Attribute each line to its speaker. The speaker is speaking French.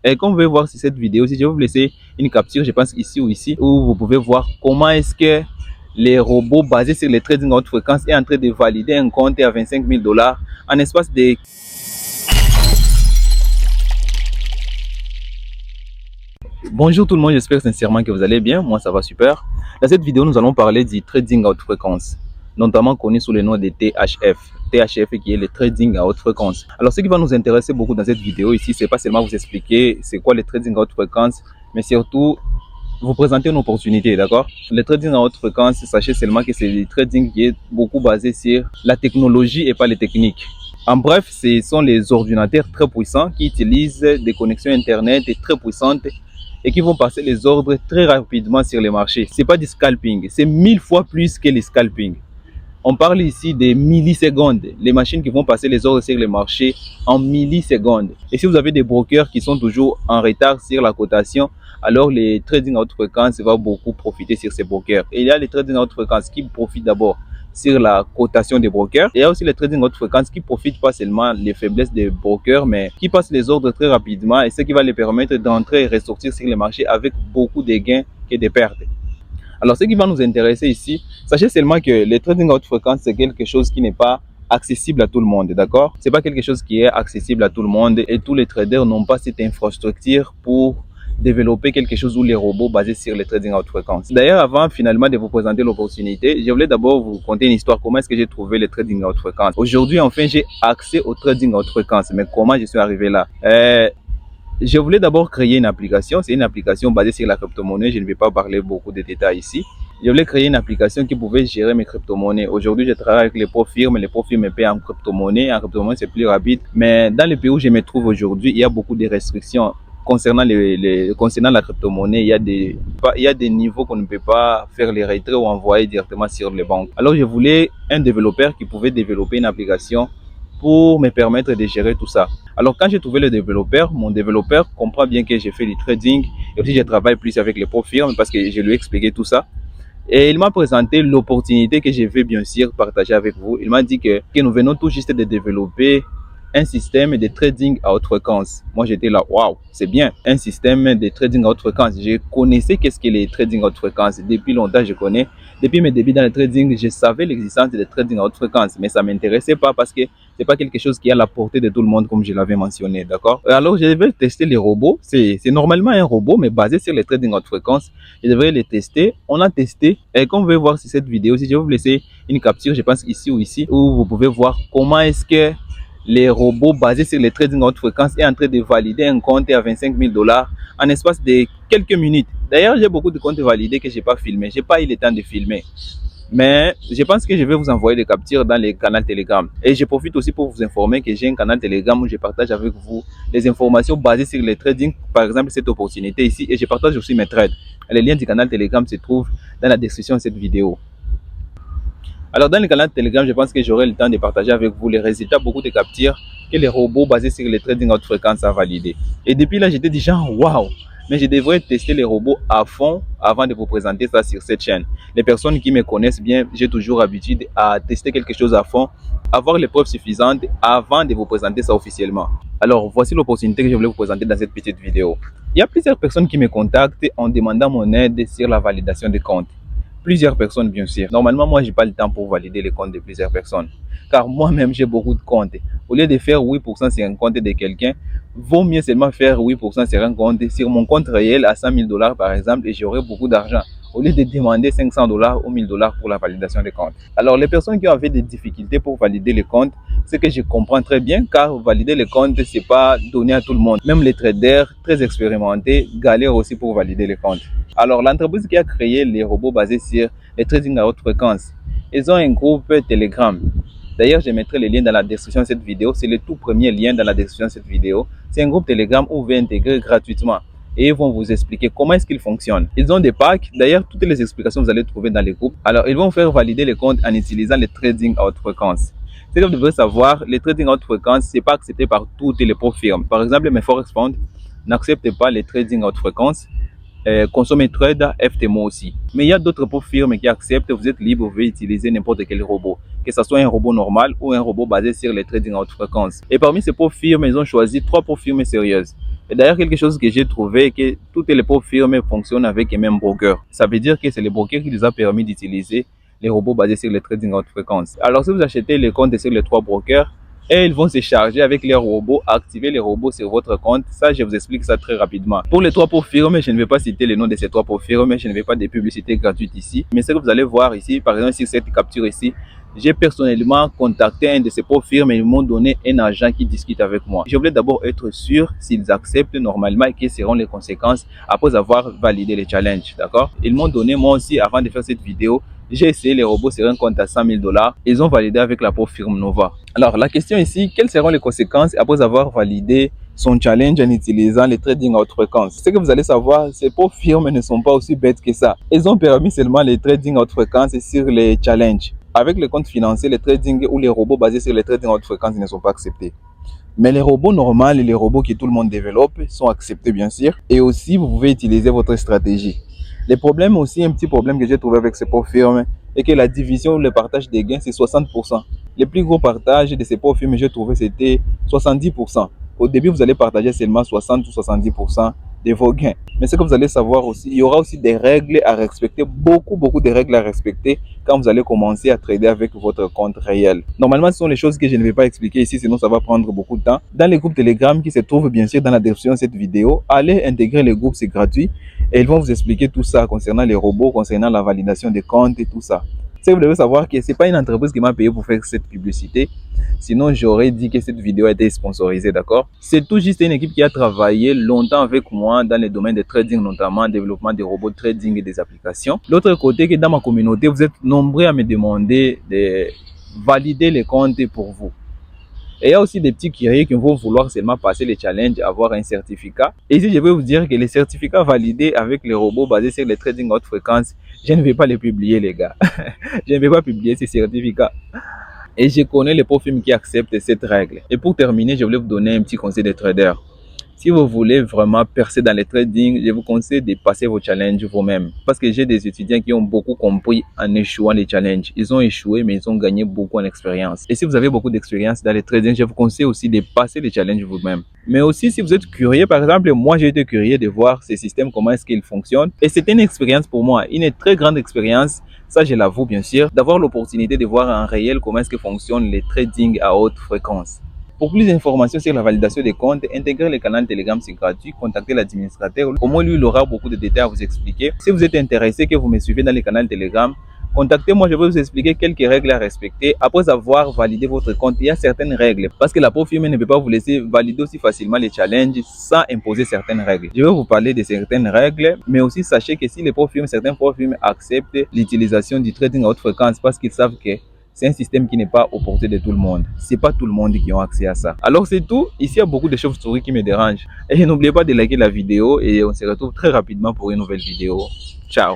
Speaker 1: Et comme vous pouvez voir sur cette vidéo, si je vais vous laisser une capture, je pense ici ou ici, où vous pouvez voir comment est-ce que les robots basés sur les trading à haute fréquence est en train de valider un compte à 25 000 $ en espace de... Bonjour tout le monde, j'espère sincèrement que vous allez bien. Moi, ça va super. Dans cette vidéo, nous allons parler du trading à haute fréquence, notamment connu sous le nom de THF. THF qui est le trading à haute fréquence. Alors, ce qui va nous intéresser beaucoup dans cette vidéo ici, c'est pas seulement vous expliquer c'est quoi le trading à haute fréquence, mais surtout vous présenter une opportunité, d'accord? Le trading à haute fréquence, sachez seulement que c'est du trading qui est beaucoup basé sur la technologie et pas les techniques. En bref, ce sont les ordinateurs très puissants qui utilisent des connexions Internet très puissantes et qui vont passer les ordres très rapidement sur les marchés. C'est pas du scalping, c'est 1000 fois plus que le scalping. On parle ici des millisecondes, les machines qui vont passer les ordres sur les marchés en millisecondes. Et si vous avez des brokers qui sont toujours en retard sur la cotation, alors les trading à haute fréquence va beaucoup profiter sur ces brokers. Et il y a les trading à haute fréquence qui profitent d'abord sur la cotation des brokers. Et il y a aussi les trading à haute fréquence qui profitent pas seulement des faiblesses des brokers, mais qui passent les ordres très rapidement et ce qui va les permettre d'entrer et ressortir sur les marchés avec beaucoup de gains que de pertes. Alors, ce qui va nous intéresser ici, sachez seulement que le trading à haute fréquence, c'est quelque chose qui n'est pas accessible à tout le monde, d'accord? C'est pas quelque chose qui est accessible à tout le monde et tous les traders n'ont pas cette infrastructure pour développer quelque chose où les robots basés sur le trading à haute fréquence. D'ailleurs, avant finalement de vous présenter l'opportunité, je voulais d'abord vous conter une histoire. Comment est-ce que j'ai trouvé le trading à haute fréquence? Aujourd'hui, enfin, j'ai accès au trading à haute fréquence. Mais comment je suis arrivé là? Je voulais d'abord créer une application. C'est une application basée sur la crypto-monnaie. Je ne vais pas parler beaucoup de détails ici. Je voulais créer une application qui pouvait gérer mes crypto-monnaies. Aujourd'hui, je travaille avec les pro-firmes. Les pro-firmes me payent en crypto-monnaie. En crypto-monnaie, c'est plus rapide. Mais dans le pays où je me trouve aujourd'hui, il y a beaucoup de restrictions concernant concernant la crypto-monnaie. Il y a des niveaux qu'on ne peut pas faire les retraits ou envoyer directement sur les banques. Alors, je voulais un développeur qui pouvait développer une application pour me permettre de gérer tout ça. Alors, quand j'ai trouvé le développeur, mon développeur comprend bien que j'ai fait du trading et aussi je travaille plus avec les pro-firmes parce que je lui ai expliqué tout ça. Et il m'a présenté l'opportunité que je vais bien sûr partager avec vous. Il m'a dit que nous venons tout juste de développer un système de trading à haute fréquence. Moi, j'étais là, waouh, c'est bien, un système de trading à haute fréquence. Je connaissais qu'est-ce que les trading à haute fréquence. Depuis longtemps, je connais. Depuis mes débuts dans le trading, je savais l'existence des trading à haute fréquence, mais ça ne m'intéressait pas parce que c'est pas quelque chose qui est à la portée de tout le monde, comme je l'avais mentionné, d'accord? Alors, je devais tester les robots. C'est normalement un robot, mais basé sur les trading à haute fréquence. Je devrais les tester. On a testé. Et comme vous pouvez voir sur cette vidéo, si je vais vous laisser une capture, je pense ici ou ici, où vous pouvez voir comment est-ce que les robots basés sur les trading à haute fréquence est en train de valider un compte à 25 000 $ en espace de quelques minutes. D'ailleurs, j'ai beaucoup de comptes validés que je n'ai pas filmés. Je n'ai pas eu le temps de filmer. Mais je pense que je vais vous envoyer des captures dans les canaux Telegram. Et je profite aussi pour vous informer que j'ai un canal Telegram où je partage avec vous les informations basées sur les trading, par exemple cette opportunité ici. Et je partage aussi mes trades. Les liens du canal Telegram se trouvent dans la description de cette vidéo. Alors, dans le canal Telegram, je pense que j'aurai le temps de partager avec vous les résultats, beaucoup de captures que les robots basés sur les trading à haute fréquence ont validé. Et depuis là, j'étais déjà waouh! Mais je devrais tester les robots à fond avant de vous présenter ça sur cette chaîne. Les personnes qui me connaissent bien, j'ai toujours l'habitude à tester quelque chose à fond, avoir les preuves suffisantes avant de vous présenter ça officiellement. Alors, voici l'opportunité que je voulais vous présenter dans cette petite vidéo. Il y a plusieurs personnes qui me contactent en demandant mon aide sur la validation des comptes. Plusieurs personnes, bien sûr. Normalement, moi, je n'ai pas le temps pour valider les comptes de plusieurs personnes. Car moi-même, j'ai beaucoup de comptes. Au lieu de faire 8% sur un compte de quelqu'un, vaut mieux seulement faire 8% sur un compte. Sur mon compte réel à 100 000 $ par exemple, et j'aurai beaucoup d'argent. Au lieu de demander 500 $ ou 1000 $ pour la validation des comptes. Alors, les personnes qui ont des difficultés pour valider les comptes, c'est que je comprends très bien, car valider les comptes, ce n'est pas donné à tout le monde. Même les traders très expérimentés galèrent aussi pour valider les comptes. Alors, l'entreprise qui a créé les robots basés sur les trading à haute fréquence, ils ont un groupe Telegram. D'ailleurs, je mettrai le lien dans la description de cette vidéo. C'est le tout premier lien dans la description de cette vidéo. C'est un groupe Telegram où vous pouvez intégrer gratuitement. Et ils vont vous expliquer comment est-ce qu'ils fonctionnent. Ils ont des packs. D'ailleurs, toutes les explications vous allez trouver dans les groupes. Alors, ils vont faire valider les comptes en utilisant les trading à haute fréquence. Ce que vous devez savoir, les trading à haute fréquence, ce n'est pas accepté par toutes les pro-firmes. Par exemple, mes Forex Fund n'acceptent pas les trading à haute fréquence. Consommer Trade, FTMO aussi. Mais il y a d'autres firmes qui acceptent, vous êtes libre, vous pouvez utiliser n'importe quel robot, que ce soit un robot normal ou un robot basé sur les trading à haute fréquence. Et parmi ces firmes, ils ont choisi 3 firmes sérieuses. Et d'ailleurs, quelque chose que j'ai trouvé, que toutes les pauvres firmes fonctionnent avec les mêmes brokers. Ça veut dire que c'est les brokers qui nous a permis d'utiliser les robots basés sur le trading à haute fréquence. Alors, si vous achetez les comptes sur les 3 brokers, et ils vont se charger avec les robots, activer les robots sur votre compte. Ça, je vous explique ça très rapidement. Pour les 3 pauvres firmes, je ne vais pas citer les noms de ces 3 pauvres firmes, je ne vais pas de publicité gratuite ici. Mais ce que vous allez voir ici, par exemple, sur cette capture ici, j'ai personnellement contacté un de ces pauvres firmes et ils m'ont donné un agent qui discute avec moi. Je voulais d'abord être sûr s'ils acceptent normalement et quelles seront les conséquences après avoir validé les challenges, d'accord? Ils m'ont donné, moi aussi, avant de faire cette vidéo, j'ai essayé les robots sur un compte à 100 000 $. Ils ont validé avec la pauvre firme Nova. Alors, la question ici, quelles seront les conséquences après avoir validé son challenge en utilisant les trading à haute fréquence? Ce que vous allez savoir, ces pauvres firmes ne sont pas aussi bêtes que ça. Ils ont permis seulement les trading à haute fréquence sur les challenges. Avec les comptes financiers, les trading ou les robots basés sur les trading à haute fréquence ne sont pas acceptés. Mais les robots normaux et les robots que tout le monde développe sont acceptés bien sûr. Et aussi, vous pouvez utiliser votre stratégie. Les problèmes aussi, un petit problème que j'ai trouvé avec ces pauvres firmes, est que la division ou le partage des gains, c'est 60%. Les plus gros partages de ces pauvres firmes, j'ai trouvé, c'était 70%. Au début, vous allez partager seulement 60 ou 70% de vos gains. Mais ce que vous allez savoir aussi, il y aura aussi des règles à respecter, beaucoup de règles à respecter quand vous allez commencer à trader avec votre compte réel. Normalement, ce sont les choses que je ne vais pas expliquer ici, sinon ça va prendre beaucoup de temps. Dans les groupes Telegram qui se trouvent bien sûr dans la description de cette vidéo, allez intégrer les groupes, c'est gratuit. Et ils vont vous expliquer tout ça concernant les robots, concernant la validation des comptes et tout ça. C'est que vous devez savoir que ce n'est pas une entreprise qui m'a payé pour faire cette publicité. Sinon, j'aurais dit que cette vidéo a été sponsorisée, d'accord? C'est tout juste une équipe qui a travaillé longtemps avec moi dans les domaines de trading, notamment développement des robots de trading et des applications. L'autre côté, que dans ma communauté, vous êtes nombreux à me demander de valider les comptes pour vous. Et il y a aussi des petits curieux qui vont vouloir seulement passer les challenges, avoir un certificat. Et ici, je vais vous dire que les certificats validés avec les robots basés sur les trading à haute fréquence, je ne vais pas les publier, les gars. Je ne vais pas publier ces certificats. Et je connais les pauvres firmes qui acceptent cette règle. Et pour terminer, je voulais vous donner un petit conseil de trader. Si vous voulez vraiment percer dans les trading, je vous conseille de passer vos challenges vous-même. Parce que j'ai des étudiants qui ont beaucoup compris en échouant les challenges. Ils ont échoué, mais ils ont gagné beaucoup en expérience. Et si vous avez beaucoup d'expérience dans les trading, je vous conseille aussi de passer les challenges vous-même. Mais aussi, si vous êtes curieux, par exemple, moi j'ai été curieux de voir ces systèmes, comment est-ce qu'ils fonctionnent. Et c'était une expérience pour moi, une très grande expérience. Ça, je l'avoue bien sûr, d'avoir l'opportunité de voir en réel comment est-ce que fonctionnent les trading à haute fréquence. Pour plus d'informations sur la validation des comptes, intégrez le canal Telegram, c'est gratuit. Contactez l'administrateur. Au moins, lui, il aura beaucoup de détails à vous expliquer. Si vous êtes intéressé, que vous me suivez dans le canal Telegram, contactez-moi, je vais vous expliquer quelques règles à respecter. Après avoir validé votre compte, il y a certaines règles. Parce que la pauvre firme ne peut pas vous laisser valider aussi facilement les challenges sans imposer certaines règles. Je vais vous parler de certaines règles, mais aussi sachez que si les pauvres firmes, certaines pauvres firmes acceptent l'utilisation du trading à haute fréquence parce qu'ils savent que c'est un système qui n'est pas aux portées de tout le monde. C'est pas tout le monde qui a accès à ça. Alors c'est tout. Ici, il y a beaucoup de chauves-souris qui me dérangent. Et n'oubliez pas de liker la vidéo et on se retrouve très rapidement pour une nouvelle vidéo. Ciao.